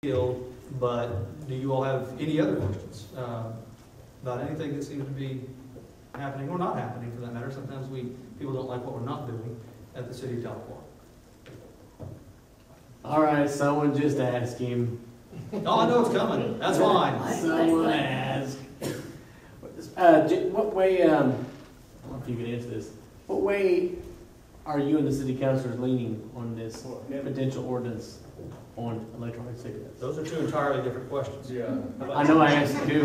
deal, but do you all have any other questions about anything that seems to be happening or not happening for that matter? Sometimes people don't like what we're not doing at the city of Tahlequah. All right, someone just asked him. Oh, I know it's coming. That's fine. Someone asked. What way, I don't know if you can answer this. What way are you and the city councilors leaning on this potential ordinance on electronic cigarettes? Those are two entirely different questions. Yeah. I know I asked you.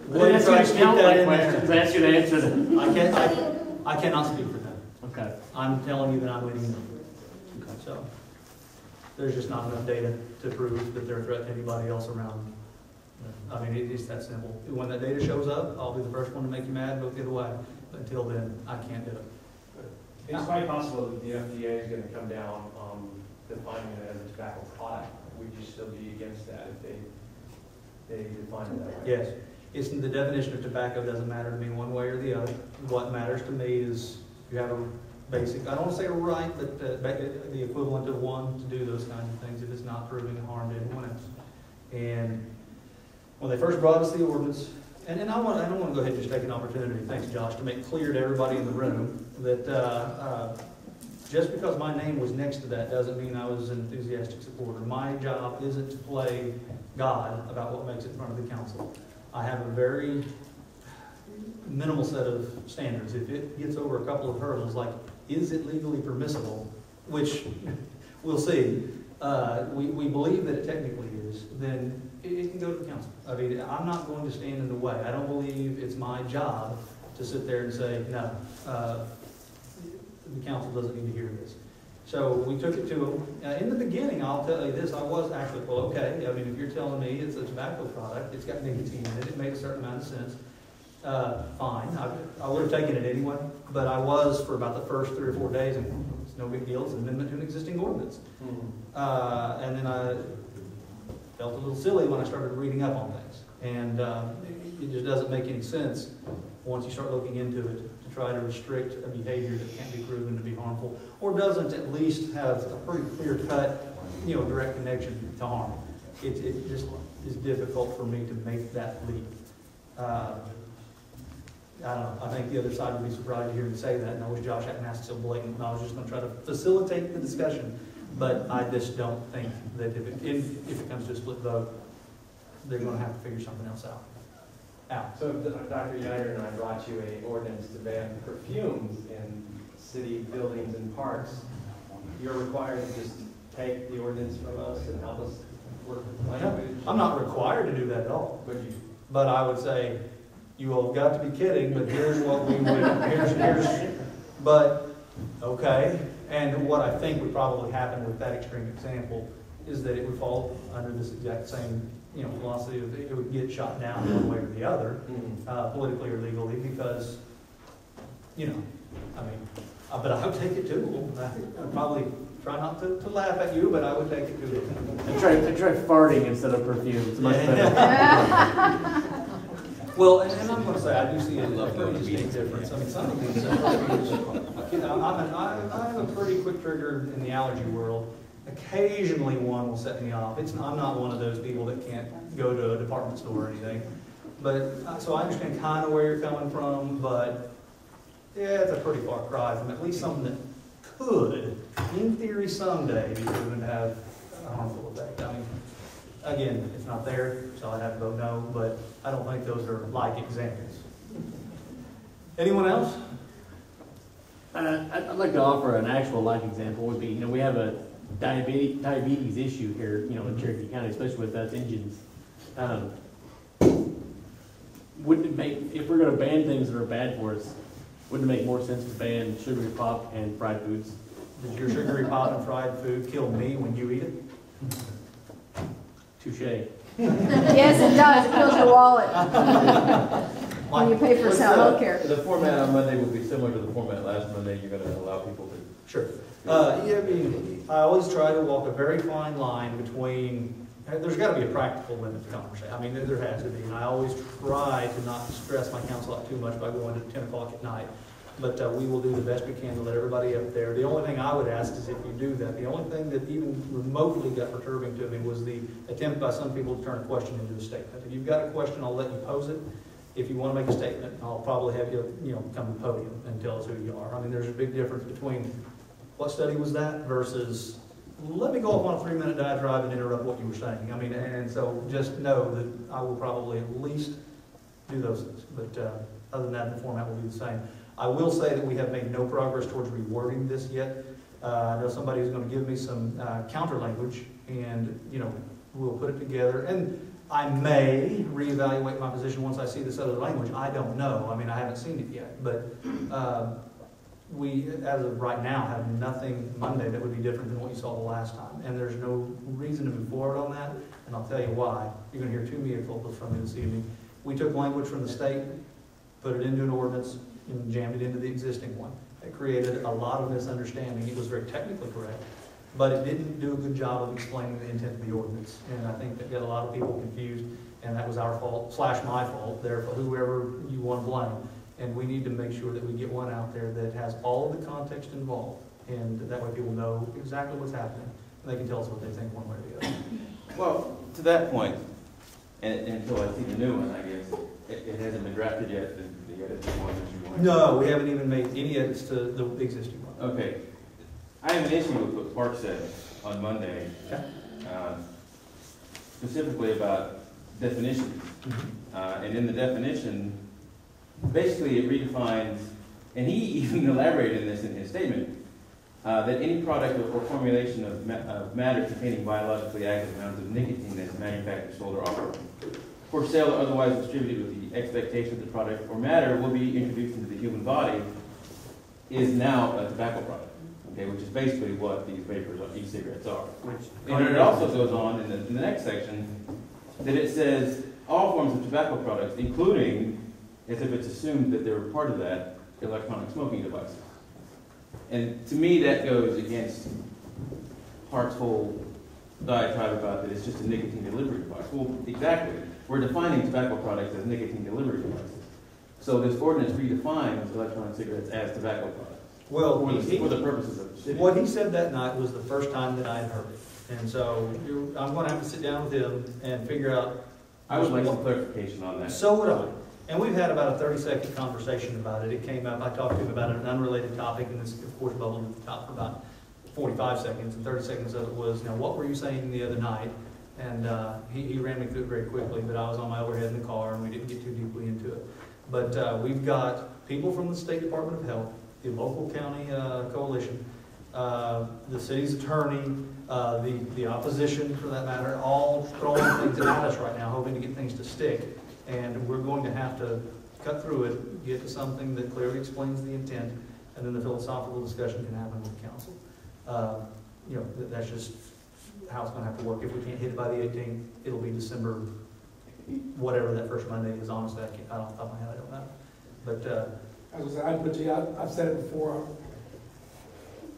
Well, That's try your to keep that in questions. there. Ask you to answer them. I cannot speak for them. Okay. I'm telling you that I'm leaning no. So there's just not enough data to prove that they're a threat to anybody else around. I mean, it's that simple. When that data shows up, I'll be the first one to make you mad, vote the other way. But until then, I can't do it. It's quite possible that the FDA is going to come down on defining it as a tobacco product. Would you still be against that if they define it that way? Yes. It's the definition of tobacco doesn't matter to me one way or the other. What matters to me is you have a basic, I don't want to say a right, but the equivalent of one to do those kinds of things if it's not proving harm to anyone else. And when they first brought us the ordinance, and I don't want to go ahead and just take an opportunity, thanks Josh, to make clear to everybody in the room that just because my name was next to that doesn't mean I was an enthusiastic supporter. My job isn't to play God about what makes it in front of the council. I have a very minimal set of standards. If it gets over a couple of hurdles, like is it legally permissible, which we'll see, we believe that it technically is, then it can go to the council. I mean, I'm not going to stand in the way. I don't believe it's my job to sit there and say, no, the council doesn't need to hear this. So we took it to them. In the beginning, I'll tell you this, I was actually, well, okay, I mean, if you're telling me it's a tobacco product, it's got nicotine in it, it makes a certain amount of sense, fine. I would have taken it anyway, but I was for about the first 3 or 4 days, and it's no big deal, it's an amendment to an existing ordinance. And then I felt a little silly when I started reading up on things. And it just doesn't make any sense once you start looking into it to try to restrict a behavior that can't be proven to be harmful or doesn't at least have a pretty clear-cut, direct connection to harm. It just is difficult for me to make that leap. I don't know. I think the other side would be surprised to hear me say that, and I wish Josh hadn't asked so blatant. And I was just going to try to facilitate the discussion, but I just don't think that if it comes to a split vote, they're going to have to figure something else out. So if Dr. United and I brought you an ordinance to ban perfumes in city buildings and parks, you're required to just take the ordinance from us and help us work with language? I'm not required to do that at all. But I would say, you all got to be kidding, but here's what we would, but, okay. And what I think would probably happen with that extreme example is that it would fall under this exact same philosophy of it would get shot down one way or the other, politically or legally, because, but I would take it to them. I'd probably try not to laugh at you, but I would take it to them. I try farting instead of perfume. It's much better. Well, and I'm going to say, I do see a pretty distinct difference. I mean, some of these I'm a pretty quick trigger in the allergy world. Occasionally one will set me off. I'm not one of those people that can't go to a department store or anything. But, so I understand kind of where you're coming from, but yeah, it's a pretty far cry from at least something that could, in theory someday, be proven to have a harmful effect. I mean, again, it's not there, so I'd have to vote no, but I don't think those are like examples. Anyone else? I'd like to offer an actual like example. Would be, we have a diabetes issue here, in Cherokee County, especially with us engines. Wouldn't it make, if we're going to ban things that are bad for us, wouldn't it make more sense to ban sugary pop and fried foods? Does your sugary pop and fried food kill me when you eat it? Touche. Yes, it does. It fills your wallet when you pay for health care. The format on Monday will be similar to the format last Monday. You're going to allow people to... Sure. I always try to walk a very fine line between... There's got to be a practical limit to conversation. I mean, there has to be. And I always try to not stress my counsel out too much by going to 10 o'clock at night. But we will do the best we can to let everybody up there. The only thing I would ask is if you do that, the only thing that even remotely got perturbing to me was the attempt by some people to turn a question into a statement. If you've got a question, I'll let you pose it. If you want to make a statement, I'll probably have you, come to the podium and tell us who you are. I mean, there's a big difference between what study was that versus let me go off on a 3-minute diatribe and interrupt what you were saying. I mean, and so just know that I will probably at least do those things. But other than that, the format will be the same. I will say that we have made no progress towards rewording this yet. I know somebody is going to give me some counter language, and we'll put it together. And I may reevaluate my position once I see this other language. I don't know. I mean, I haven't seen it yet. But we, as of right now, have nothing Monday that would be different than what you saw the last time. And there's no reason to move forward on that. And I'll tell you why. You're going to hear two mea culpas from me this evening. We took language from the state, put it into an ordinance, and jammed it into the existing one. It created a lot of misunderstanding. It was very technically correct, but it didn't do a good job of explaining the intent of the ordinance. And I think that got a lot of people confused, and that was our fault, / my fault, there for whoever you want to blame. And we need to make sure that we get one out there that has all of the context involved, and that way people know exactly what's happening, and they can tell us what they think one way or the other. Well, to that point, and until I see the new one, I guess, it hasn't been drafted yet, the edit one that you want. No, we haven't even made any edits to the existing one. Okay. I have an issue with what Park said on Monday, specifically about definitions. And in the definition, basically it redefines, and he even elaborated in this in his statement, that any product or formulation of matter containing biologically active amounts of nicotine that is manufactured, sold, or offered for sale or otherwise distributed with the expectation that the product or matter will be introduced into the human body is now a tobacco product, okay, which is basically what these vapors or e-cigarettes are. And it also goes on in the next section that it says all forms of tobacco products, including, as if it's assumed that they're part of that, electronic smoking devices. And to me, that goes against Park's whole diatribe about that it's just a nicotine delivery device. Well, exactly. We're defining tobacco products as nicotine delivery devices. So this ordinance redefines electronic cigarettes as tobacco products. Well, for the purposes of the city. What he said that night was the first time that I had heard it. And so I'm going to have to sit down with him and figure out. I would like some clarification on that. So would I. And we've had about a 30-second conversation about it. It came up, I talked to him about an unrelated topic, and this, of course, bubbled at the top for about 45 seconds, and 30 seconds of it was, what were you saying the other night? And he ran me through it very quickly, but I was on my overhead in the car, and we didn't get too deeply into it. But we've got people from the State Department of Health, the local county coalition, the city's attorney, the opposition, for that matter, all throwing things at us right now, hoping to get things to stick. And we're going to have to cut through it, get to something that clearly explains the intent, and then the philosophical discussion can happen with council. That's just how it's going to have to work. If we can't hit it by the 18th, it'll be December, whatever that first Monday is. Honestly, I don't off the top of my head, I don't know. But as I said, I've said it before.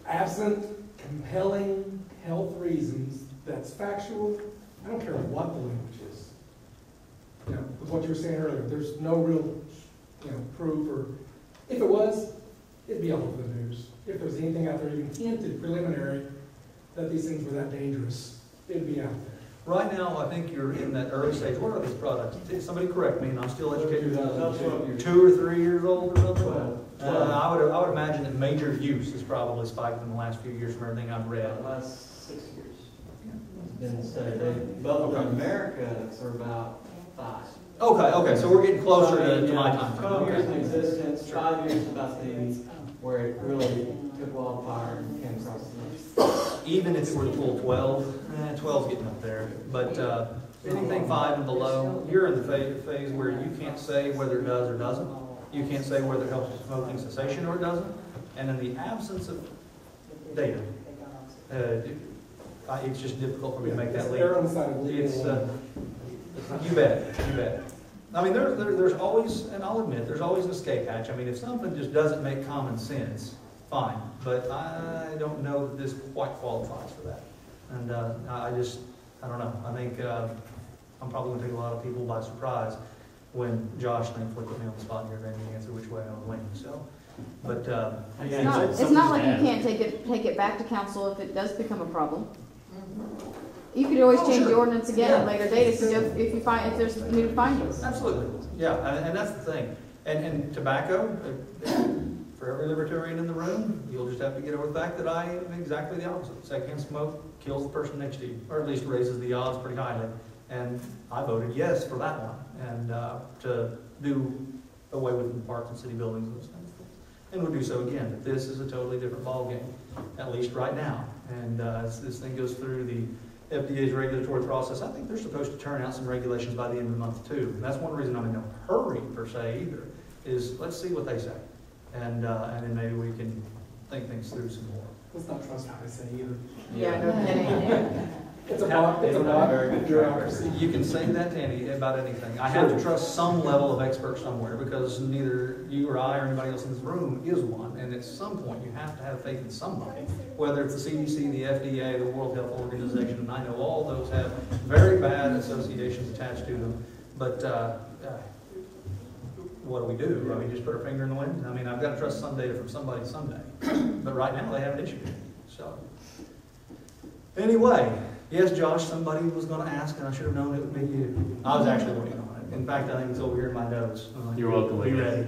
Absent compelling health reasons that's factual, I don't care what the language is. With what you were saying earlier, there's no real, proof, or if it was, it'd be all over the news. If there was anything out there even hinted preliminary that these things were that dangerous, it'd be out there. Right now, I think you're in that early stage. What are these products? Somebody correct me, and I'm still educated. 2 or 3 years old or something? I would imagine that major use has probably spiked in the last few years from everything I've read. The last 6 years. But in America, it's about 5. Okay, so we're getting closer to my time. 12 years in existence, 5 years about the where it really took wildfire and came across the nation. Even if it were the full 12, 12's getting up there. But anything 5 and below, you're in the phase where you can't say whether it does or doesn't. You can't say whether it helps with smoking cessation or it doesn't. And in the absence of data, it's just difficult for me to make that leap. You bet. I mean, there's always, and I'll admit, there's always an escape hatch. I mean, if something just doesn't make common sense, fine. But I don't know that this quite qualifies for that. And I don't know. I think I'm probably going to take a lot of people by surprise when Josh thankfully put me on the spot here and made me answer which way I was leaning. So But, It's not like you can't take it back to council if it does become a problem. You could always change the ordinance again at a later date if there's new findings. absolutely, yeah, and that's the thing. And tobacco, for every libertarian in the room, you'll just have to get over the fact that I am exactly the opposite. Secondhand smoke kills the person next to you, or at least raises the odds pretty highly. And I voted yes for that one, and to do away with the parks and city buildings and those kinds of things. And we'll do so again, but this is a totally different ballgame, at least right now. And as this thing goes through the FDA's regulatory process, I think they're supposed to turn out some regulations by the end of the month too. And that's one reason I'm in no hurry per se either, is let's see what they say. And then maybe we can think things through some more. Let's not trust what they say either. Yeah, no kidding. It's about bureaucracy. You can say that to any about anything. I have to trust some level of expert somewhere because neither you or I or anybody else in this room is one. And at some point, you have to have faith in somebody, whether it's the CDC, the FDA, the World Health Organization. And I know all those have very bad associations attached to them. But what do? I mean, just put our finger in the wind? I mean, I've got to trust some data from somebody someday. But right now, they haven't issued it. So, anyway. Yes, Josh, somebody was going to ask, and I should have known it would be you. I was actually working on it. In fact, I think it's over here in my notes. You're welcome. Be ready.